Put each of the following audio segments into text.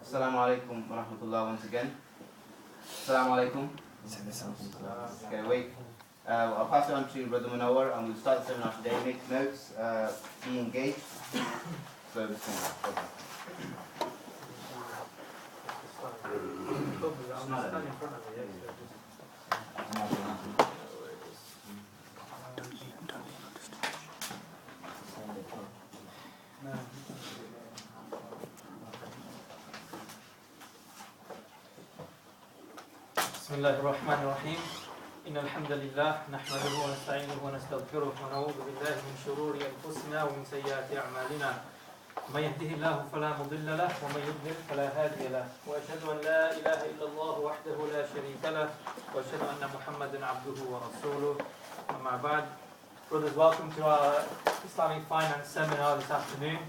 Assalamu alaikum wa rahmatullah once again. Assalamu alaikum. Okay, wait. I'll pass it on to Brother Munowwar and we'll start the seminar today. Make notes, be engaged. So, bismillah. بسم الله الرحمن الرحيم إن الحمد لله نحمده ونستعينه ونستغفره ونعوذ بالله من شرور أنفسنا ومن سيئات أعمالنا من يهده الله فلا مضل له ومن يضلل فلا هادي له وأشهد أن لا إله إلا الله وحده لا شريك له وأشهد أن محمدا عبده ورسوله أما بعد. Brothers, welcome to our Islamic Finance Seminar this afternoon.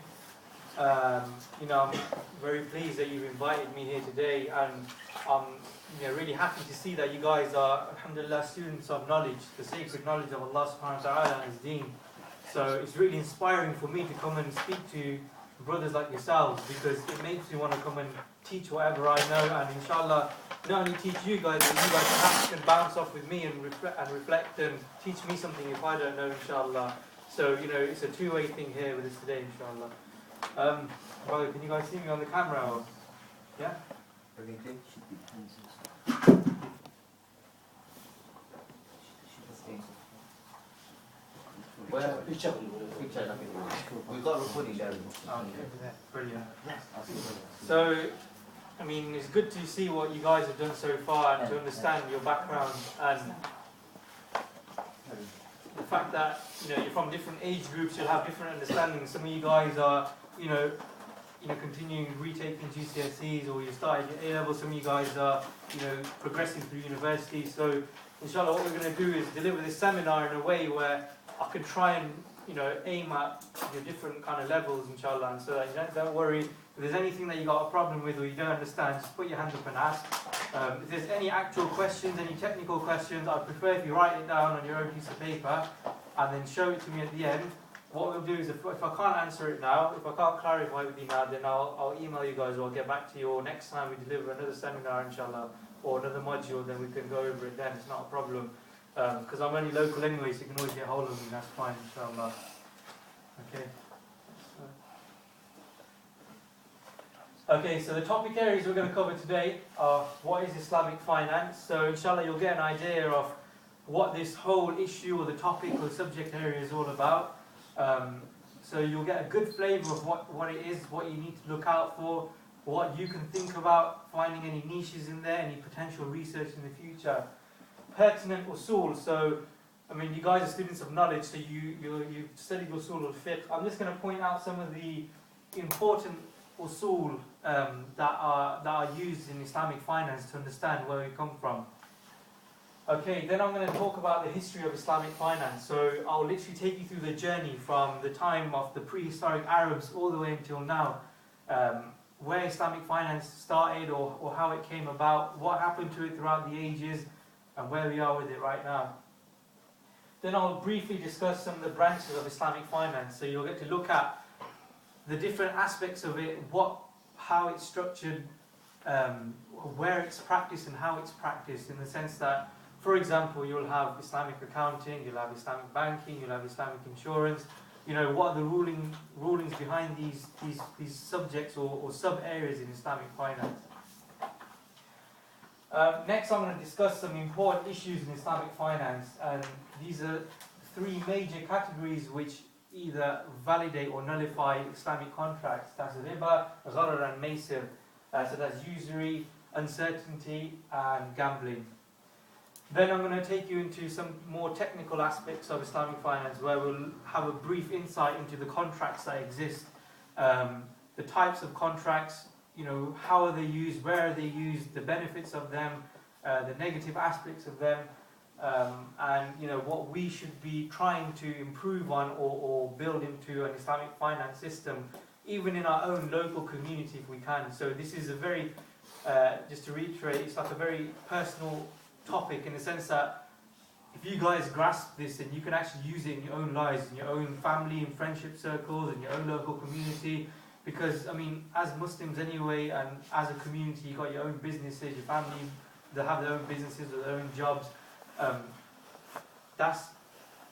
I'm very pleased that you've invited me here today, and I'm really happy to see that you guys are, alhamdulillah, students of knowledge, the sacred knowledge of Allah subhanahu wa ta'ala and His deen. So it's really inspiring for me to come and speak to brothers like yourselves, because it makes me want to come and teach whatever I know, and inshallah, not only teach you guys, but you guys perhaps can bounce off with me and reflect and teach me something if I don't know, inshallah. So, it's a two-way thing here with us today, inshallah. Brother, can you guys see me on the camera? Or? Yeah? We've got recording there. Okay, brilliant. So, it's good to see what you guys have done so far and to understand your background and the fact that you're from different age groups, you'll have different understandings. Some of you guys are continuing retaking GCSEs, or you started your A-level. Some of you guys are progressing through university. So inshallah, what we're going to do is deliver this seminar in a way where I can try and aim at your different kind of levels, inshallah, and so that you don't worry. If there's anything that you got a problem with or you don't understand, just put your hand up and ask. If there's any actual questions, any technical questions, I'd prefer if you write it down on your own piece of paper and then show it to me at the end. What we'll do is, if I can't answer it now, if I can't clarify with you now, then I'll email you guys, or I'll get back to you, or next time we deliver another seminar, inshallah, or another module, then we can go over it then. It's not a problem. Because I'm only local anyway, so you can always get hold of me, that's fine, inshallah. Okay. Okay, so the topic areas we're going to cover today are what is Islamic finance. So inshallah you'll get an idea of what this whole issue or the topic or subject area is all about. So you'll get a good flavour of what it is, what you need to look out for, what you can think about, finding any niches in there, any potential research in the future. Pertinent usul, so you guys are students of knowledge, so you've studied usul al-fiqh. I'm just going to point out some of the important usul that are used in Islamic finance to understand where we come from. Okay, then I'm going to talk about the history of Islamic finance. So I'll literally take you through the journey from the time of the prehistoric Arabs all the way until now, where Islamic finance started or how it came about, what happened to it throughout the ages, and where we are with it right now. Then I'll briefly discuss some of the branches of Islamic finance. So you'll get to look at the different aspects of it, how it's structured, where it's practiced and how it's practiced, in the sense that, for example, you'll have Islamic accounting, you'll have Islamic banking, you'll have Islamic insurance. What are the rulings behind these subjects or sub-areas in Islamic finance. Next, I'm going to discuss some important issues in Islamic finance, and these are three major categories which either validate or nullify Islamic contracts. That's riba, gharar and maisir. So that's usury, uncertainty and gambling. Then I'm going to take you into some more technical aspects of Islamic finance, where we'll have a brief insight into the contracts that exist, the types of contracts, how are they used, where are they used, the benefits of them, the negative aspects of them, and what we should be trying to improve on or build into an Islamic finance system, even in our own local community if we can. So this is a very, just to reiterate, it's like a very personal topic, in the sense that if you guys grasp this, then you can actually use it in your own lives, in your own family and friendship circles, in your own local community. because I mean, as Muslims anyway, and as a community, you got your own businesses, your family, they have their own businesses or their own jobs. That's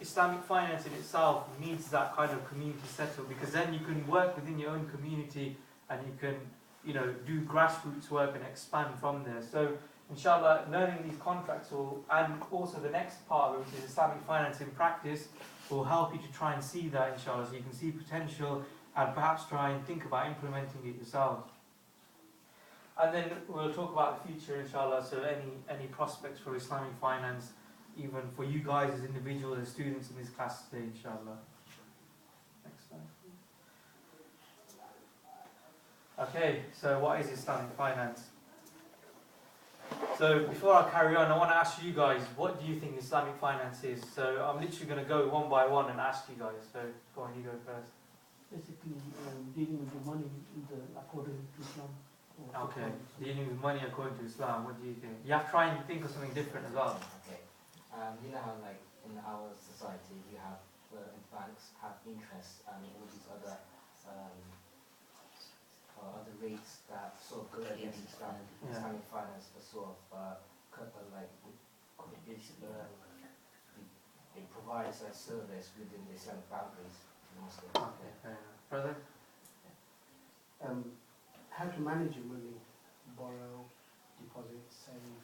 Islamic finance in itself needs that kind of community setup, because then you can work within your own community and you can, you know, do grassroots work and expand from there. So, inshallah, learning these contracts will, and also the next part of it, which is Islamic finance in practice, will help you to try and see that, inshallah, so you can see potential and perhaps try and think about implementing it yourselves. And then we'll talk about the future, inshallah, so any prospects for Islamic finance, even for you guys as individuals and students in this class today, inshallah. Next slide. Okay, so what is Islamic finance? So before I carry on, I want to ask you guys, what do you think Islamic finance is? So I'm literally going to go one by one and ask you guys. So go on, you go first. Basically, dealing with the money according to Islam. Okay, dealing with money according to Islam. What do you think? You have to try and think of something different as well. Okay. You know how, like, in our society, you have banks have interest and all these other rates that sort of go against Islam. Yeah. Islamic finance for sort of it provides a service within the Islamic boundaries to Muslims. Okay, fair enough. Brother? How to manage your money, borrow, deposit, save,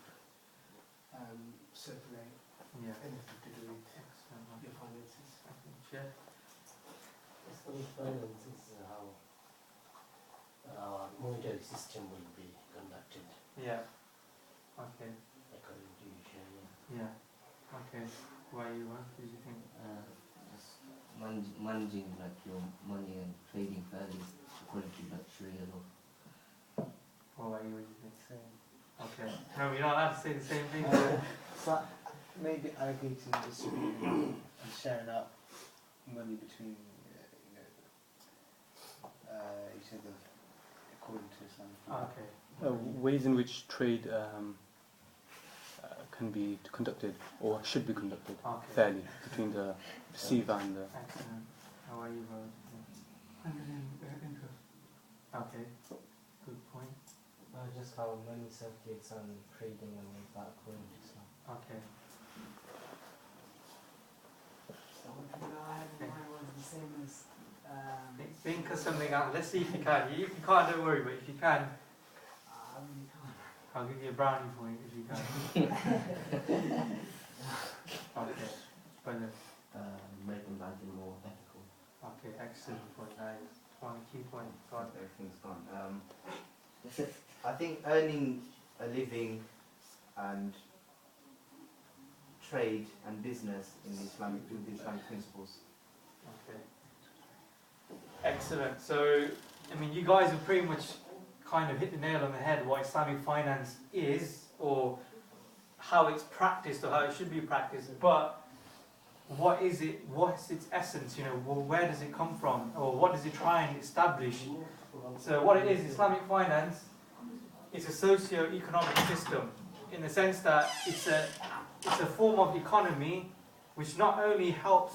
circulate, Yeah. anything to do with Excellent. your finances. Chef? Islamic finance is how our monetary system will be conducted Yeah. Okay. according to Sharia. Yeah. Okay. Why you want? What did you think? Just managing like your money and trading fairly according to like Sharia law. What about you? What do you think? Okay. No, you're not allowed to say the same thing. So maybe allocating, distributing, and sharing up money between, you said according to Islam. Okay. Ways in which trade can be conducted or should be conducted Okay. fairly between the receiver and the... Excellent. How are you, brother? Interest. Okay. Good point. Just how money circulates and trading and all that according to Islam. Okay. So what I had in mind was the same as Think of something out. Let's see if you can. If you can't, don't worry, but if you can, I really can't. I'll give you a brownie point if you can. Okay. Brother. Make them banking more ethical. Okay, excellent point. Nice. One key point. God. Everything's gone. I think earning a living and trade and business in the Islamic principles. Okay. Excellent. So, I mean, you guys have pretty much kind of hit the nail on the head what Islamic finance is, or how it's practiced, or how it should be practiced. But what is it? What's its essence? You know, where does it come from, or what does it try and establish? So, what it is, Islamic finance is a socio-economic system, in the sense that it's a form of economy which not only helps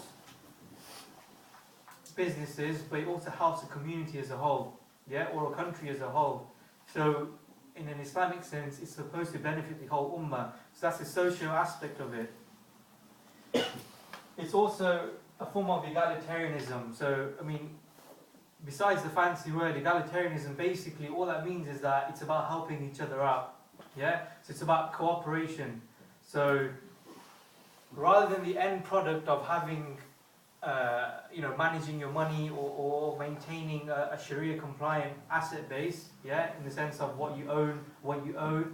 businesses, but it also helps the community as a whole, yeah, or a country as a whole. So, in an Islamic sense, it's supposed to benefit the whole ummah. So that's the social aspect of it. It's also a form of egalitarianism. So, I mean, besides the fancy word egalitarianism, basically all that means is that it's about helping each other out. Yeah, so it's about cooperation. So, rather than the end product of having managing your money or maintaining a Sharia compliant asset base, yeah, in the sense of what you own, what you owe,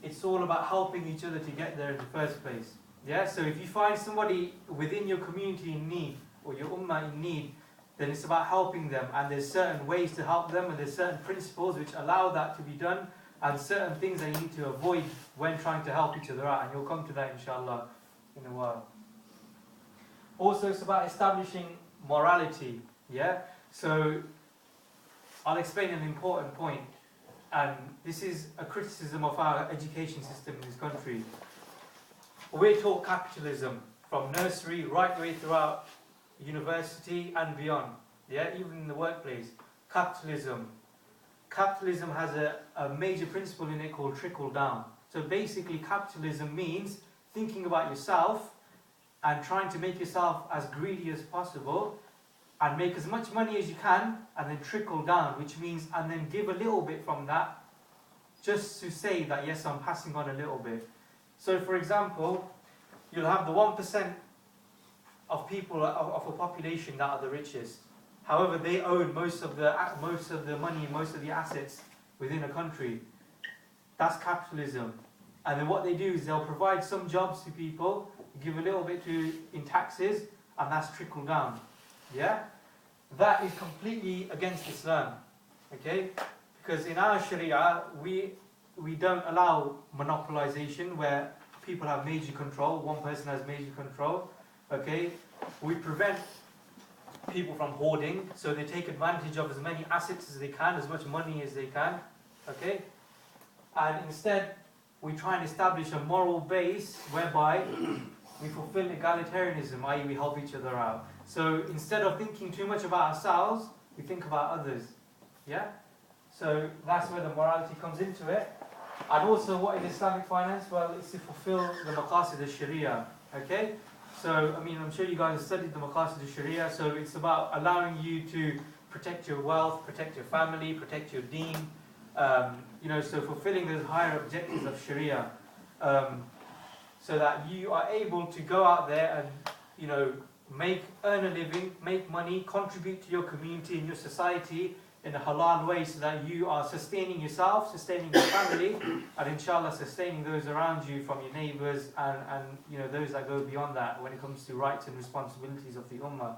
it's all about helping each other to get there in the first place. Yeah, so if you find somebody within your community in need, or your ummah in need, then it's about helping them, and there's certain ways to help them, and there's certain principles which allow that to be done, and certain things that you need to avoid when trying to help each other out, and you'll come to that inshallah in a while. Also, it's about establishing morality, yeah? So, I'll explain an important point, and this is a criticism of our education system in this country. We're taught capitalism from nursery right the way throughout university and beyond, Yeah, even in the workplace. Capitalism. Capitalism has a major principle in it called trickle down. So basically capitalism means thinking about yourself and trying to make yourself as greedy as possible and make as much money as you can and then trickle down, which means and then give a little bit from that just to say that yes, I'm passing on a little bit. So for example, you'll have the 1% of people of a population that are the richest. However, they own most of the money, most of the assets within a country. That's capitalism. And then what they do is they'll provide some jobs to people, give a little bit in taxes, and that's trickle down. Yeah? That is completely against Islam. Okay? Because in our Sharia, we don't allow monopolization where people have major control, one person has major control. Okay? We prevent people from hoarding, so they take advantage of as many assets as they can, as much money as they can. Okay? And instead, we try and establish a moral base whereby we fulfill egalitarianism, i.e. we help each other out. So instead of thinking too much about ourselves, we think about others. Yeah? So that's where the morality comes into it. And also, what is Islamic finance? Well, it's to fulfill the maqasid al-Sharia. Okay? So, I mean, I'm sure you guys have studied the maqasid al-Sharia, so it's about allowing you to protect your wealth, protect your family, protect your deen, so fulfilling those higher objectives of Sharia, so that you are able to go out there and, earn a living, make money, contribute to your community and your society in a halal way, so that you are sustaining yourself, sustaining your family, and inshallah sustaining those around you from your neighbours and those that go beyond that when it comes to rights and responsibilities of the ummah.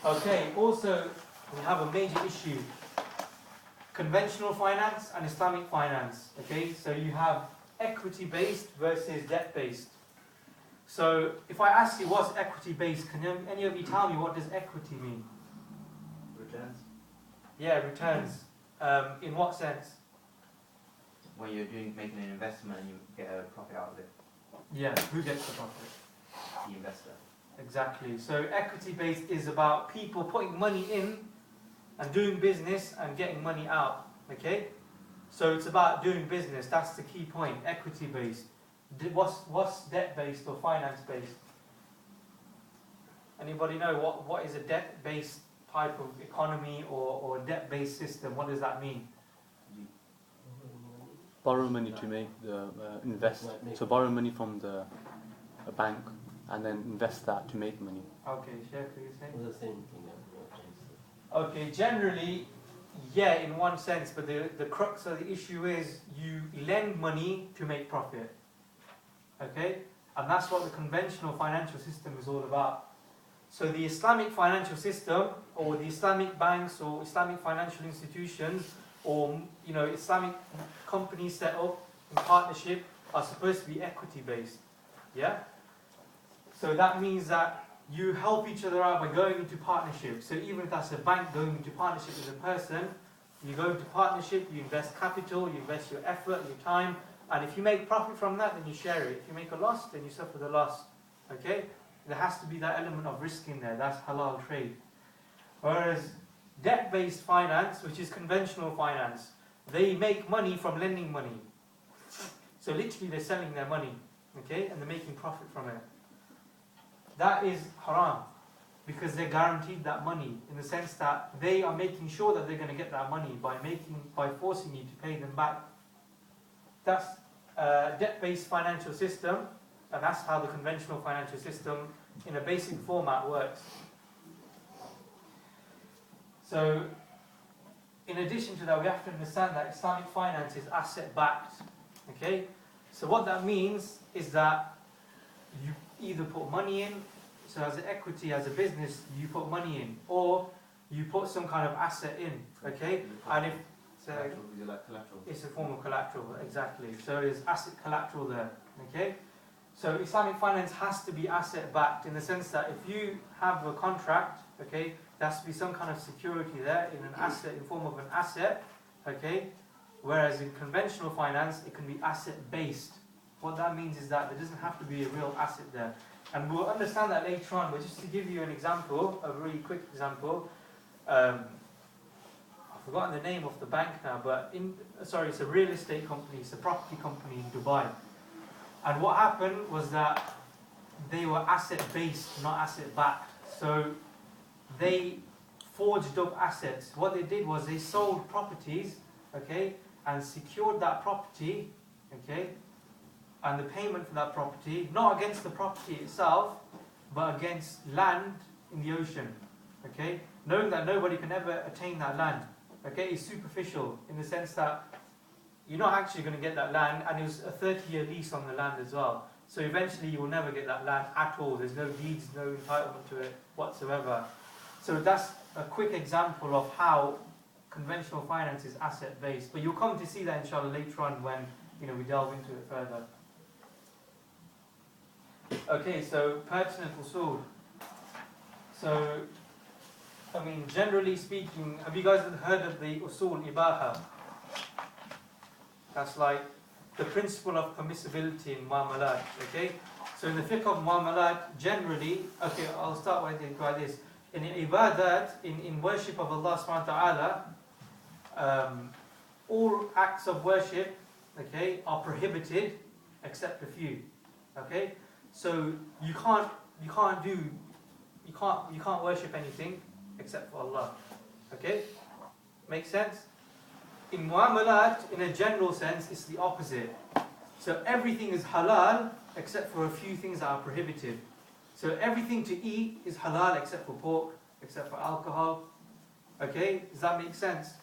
Okay, also we have a major issue. Conventional finance and Islamic finance. Okay, so you have equity-based versus debt-based. So if I ask you what's equity-based, can any of you tell me what does equity mean? Returns? Yeah, returns. In what sense? When you're making an investment and you get a profit out of it. Yeah, who gets the profit? The investor. Exactly. So equity-based is about people putting money in and doing business and getting money out. Okay? So it's about doing business. That's the key point. Equity-based. What's debt-based or finance-based? Anybody know what is a debt-based type of economy or debt-based system? What does that mean? Borrow money to make the invest. So borrow money from a bank and then invest that to make money. Okay, Sheikh, what are you saying? The same thing. Okay, generally, yeah, in one sense, but the crux of the issue is you lend money to make profit. Okay? And that's what the conventional financial system is all about. So the Islamic financial system, or the Islamic banks, or Islamic financial institutions, or Islamic companies set up in partnership are supposed to be equity-based. Yeah? So that means that you help each other out by going into partnership. So even if that's a bank going into partnership with a person, you go into partnership, you invest capital, you invest your effort, your time, and if you make profit from that, then you share it. If you make a loss, then you suffer the loss. Okay? There has to be that element of risk in there. That's halal trade. Whereas debt-based finance, which is conventional finance, they make money from lending money. So literally they're selling their money, okay, and they're making profit from it. That is haram, because they're guaranteed that money in the sense that they are making sure that they're going to get that money by forcing you to pay them back. That's a debt-based financial system, and that's how the conventional financial system in a basic format works. So, in addition to that, we have to understand that Islamic finance is asset-backed. Okay? So what that means is that you either put money in, so as an equity, as a business, you put money in, or you put some kind of asset in. Okay? And if Collateral. it's a form of collateral, exactly. So there's asset collateral there. Okay? So Islamic finance has to be asset-backed in the sense that if you have a contract, okay, there has to be some kind of security there in an asset, in form of an asset, okay? Whereas in conventional finance, it can be asset-based. What that means is that there doesn't have to be a real asset there. And we'll understand that later on, but just to give you an example, a really quick example, I've forgotten the name of the bank now, but it's a real estate company, it's a property company in Dubai. And what happened was that they were asset-based, not asset-backed. So they forged up assets. What they did was they sold properties, okay, and secured that property, okay, and the payment for that property, not against the property itself, but against land in the ocean, okay, knowing that nobody can ever attain that land, okay. It's superficial in the sense that you're not actually going to get that land, and it was a 30-year lease on the land as well. So eventually you will never get that land at all. There's no deeds, no entitlement to it whatsoever. So that's a quick example of how conventional finance is asset-based. But you'll come to see that inshallah later on when we delve into it further. Okay, so pertinent usul. So, I mean, generally speaking, have you guys heard of the usul ibaha? That's like the principle of permissibility in muamalat, okay? So in the fiqh of muamalat, generally, okay, I'll start by this. In ibadat, in worship of Allah subhanahu wa ta'ala, all acts of worship, okay, are prohibited except a few, okay? So you can't worship anything except for Allah, okay? Make sense? In muamalat, in a general sense, it's the opposite. So everything is halal except for a few things that are prohibited. So everything to eat is halal except for pork, except for alcohol. Okay, does that make sense?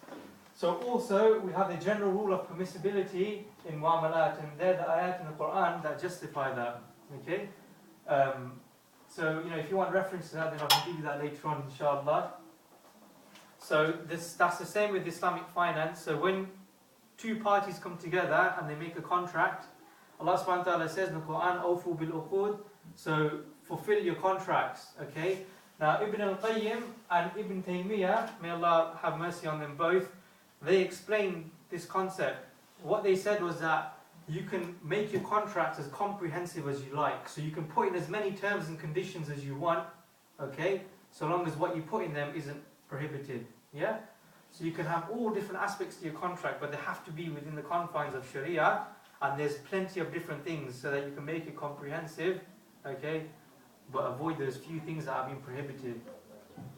So also we have the general rule of permissibility in muamalat, and there are the ayat in the Quran that justify that. Okay, so if you want reference to that, then I can give you that later on, inshallah. So that's the same with Islamic finance. So when two parties come together and they make a contract, Allah subhanahu wa ta'ala says in the Quran, "Awfu bil uqud," so fulfill your contracts. Okay. Now Ibn al-Qayyim and Ibn Taymiyyah, may Allah have mercy on them both, they explained this concept. What they said was that you can make your contracts as comprehensive as you like. So you can put in as many terms and conditions as you want, okay, so long as what you put in them isn't prohibited. Yeah? So you can have all different aspects to your contract, but they have to be within the confines of Sharia, and there's plenty of different things so that you can make it comprehensive, okay, but avoid those few things that have been prohibited.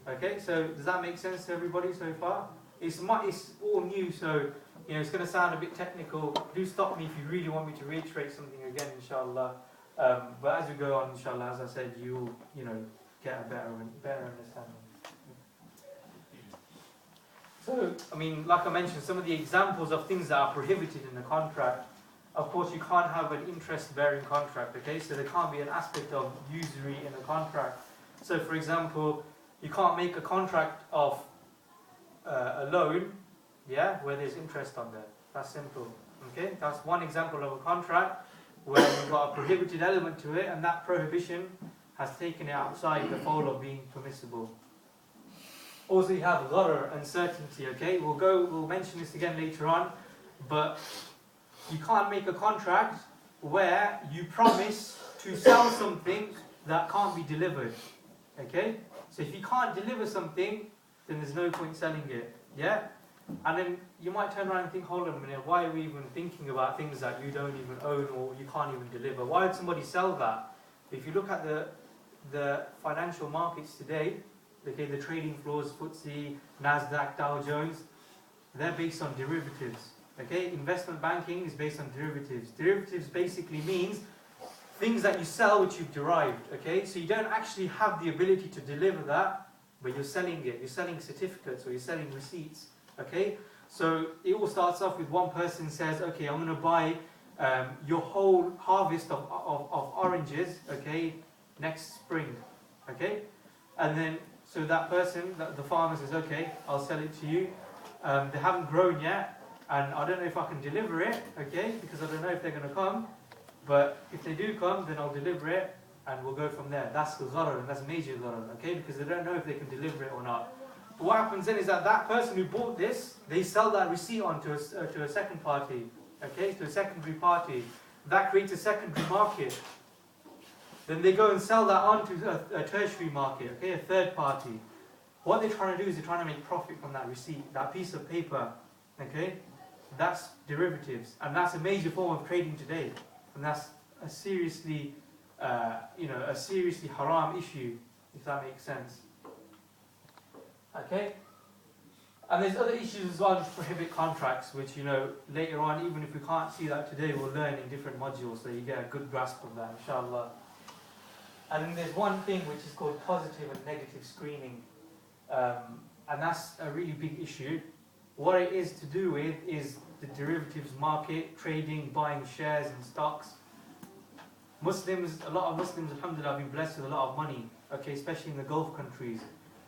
Okay, so does that make sense to everybody so far? It's all new, so it's going to sound a bit technical. Do stop me if you really want me to reiterate something again, inshallah. But as we go on, inshallah, as I said, you'll get a better understanding. So, I mean, like I mentioned, some of the examples of things that are prohibited in the contract. Of course, you can't have an interest-bearing contract, okay? So there can't be an aspect of usury in a contract. So, for example, you can't make a contract of a loan, yeah, where there's interest on there. That's simple, okay? That's one example of a contract where you've got a prohibited element to it, and that prohibition has taken it outside the fold of being permissible. Also, you have gharar, uncertainty, okay? We'll mention this again later on, but you can't make a contract where you promise to sell something that can't be delivered, okay? So if you can't deliver something, then there's no point selling it, yeah? And then you might turn around and think, hold on a minute, why are we even thinking about things that you don't even own or you can't even deliver? Why would somebody sell that? If you look at the financial markets today, okay, the trading floors, FTSE, Nasdaq, Dow Jones, they're based on derivatives. Okay, investment banking is based on derivatives. Derivatives basically means things that you sell which you've derived. Okay, so you don't actually have the ability to deliver that, but you're selling it. You're selling certificates or you're selling receipts. Okay, so it all starts off with one person says, okay, I'm going to buy your whole harvest of oranges, okay, next spring. Okay, and then so that person, the farmer says, okay, I'll sell it to you. They haven't grown yet. And I don't know if I can deliver it, okay, because I don't know if they're going to come. But if they do come, then I'll deliver it, and we'll go from there. That's the gharar, and that's major gharar, okay, because they don't know if they can deliver it or not. But what happens then is that person who bought this, they sell that receipt on to a second party, okay, to a secondary party. That creates a secondary market. Then they go and sell that on to a tertiary market, okay, a third party. What they're trying to do is they're trying to make profit from that receipt, that piece of paper, okay? That's derivatives, and that's a major form of trading today, and that's a seriously, a seriously haram issue, if that makes sense. Okay? And there's other issues as well, which prohibit contracts, which, later on, even if we can't see that today, we'll learn in different modules, so you get a good grasp of that, inshallah. And then there's one thing which is called positive and negative screening. And that's a really big issue. What it is to do with is the derivatives market, trading, buying shares and stocks. A lot of Muslims, alhamdulillah, have been blessed with a lot of money, okay, especially in the Gulf countries.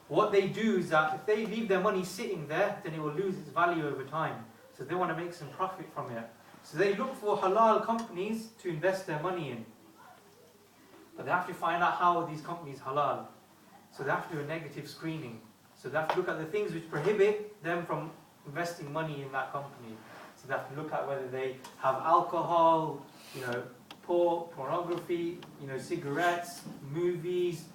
What they do is that if they leave their money sitting there, then it will lose its value over time. So they want to make some profit from it. So they look for halal companies to invest their money in. But they have to find out how these companies halal. So they have to do a negative screening. So they have to look at the things which prohibit them from investing money in that company. So they have to look at whether they have alcohol, pornography, cigarettes, movies,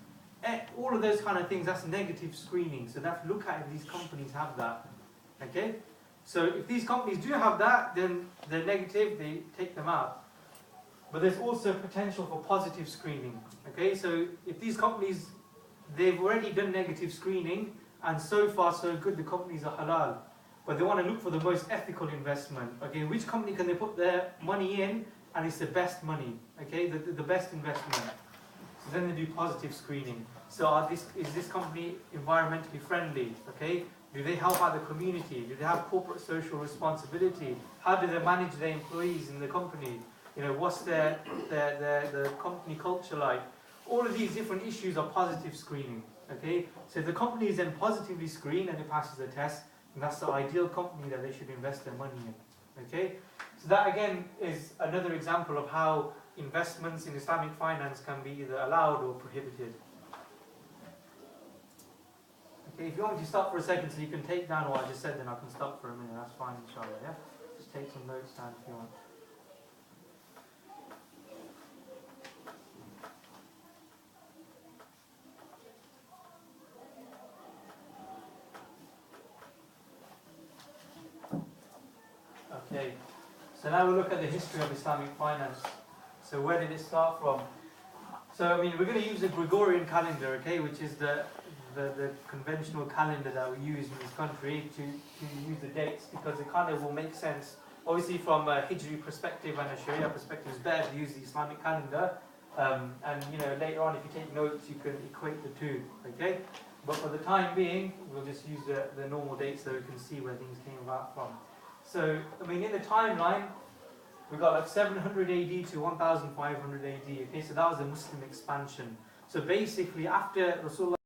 all of those kind of things. That's negative screening. So they have to look at if these companies have that. Okay? So if these companies do have that, then they're negative, they take them out. But there's also potential for positive screening. Okay? So if these companies, they've already done negative screening, and so far so good, the companies are halal. But they want to look for the most ethical investment. Okay, which company can they put their money in, and it's the best money, okay, the best investment. So then they do positive screening. So is this company environmentally friendly, okay? Do they help out the community? Do they have corporate social responsibility? How do they manage their employees in the company? What's their company culture like? All of these different issues are positive screening, okay? So if the company is then positively screened and it passes the test, and that's the ideal company that they should invest their money in, okay? So that again is another example of how investments in Islamic finance can be either allowed or prohibited. Okay, if you want me to stop for a second so you can take down what I just said, then I can stop for a minute, that's fine, inshallah, yeah? Just take some notes down if you want. Okay, so now we'll look at the history of Islamic finance. So where did it start from? So we're going to use the Gregorian calendar, okay, which is the conventional calendar that we use in this country to use the dates, because it kind of will make sense. Obviously from a Hijri perspective and a Sharia perspective, it's better to use the Islamic calendar. And later on, if you take notes, you can equate the two, okay? But for the time being, we'll just use the normal dates so we can see where things came about from. So, in the timeline, we got like 700 AD to 1500 AD, okay, so that was the Muslim expansion. So basically, after Rasulullah